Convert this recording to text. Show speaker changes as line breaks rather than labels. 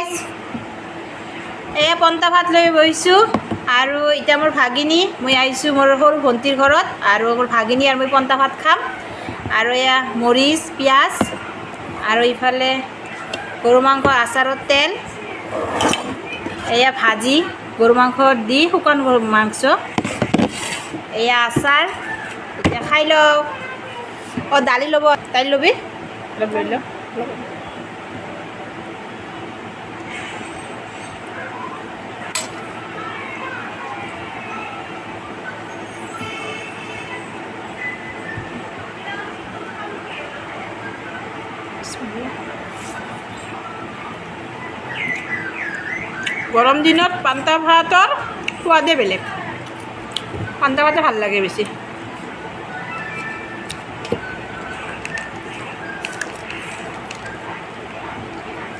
guys এয়া পন্তা ভাত লৈ বহিছোঁ আৰু এতিয়া মোৰ ভাগিনী মই আহিছোঁ মোৰ সৰু ভণ্টিৰ ঘৰত আৰু মোৰ ভাগিনী আৰু মই পন্তা ভাত খাম আৰু এয়া মৰিচ পিঁয়াজ আৰু ইফালে গৰু মাংস আচাৰৰ তেল এয়া ভাজি গৰু মাংস দি শুকান গৰু মাংস এয়া আচাৰ এতিয়া খাই লওঁ অঁ দালি ল'ব দালি ল'বি অলপ লৈ ল গৰম দিনত পান্তা ভাতৰ সোৱাদে বেলেগ পান্তা ভাতে ভাল লাগে বেছি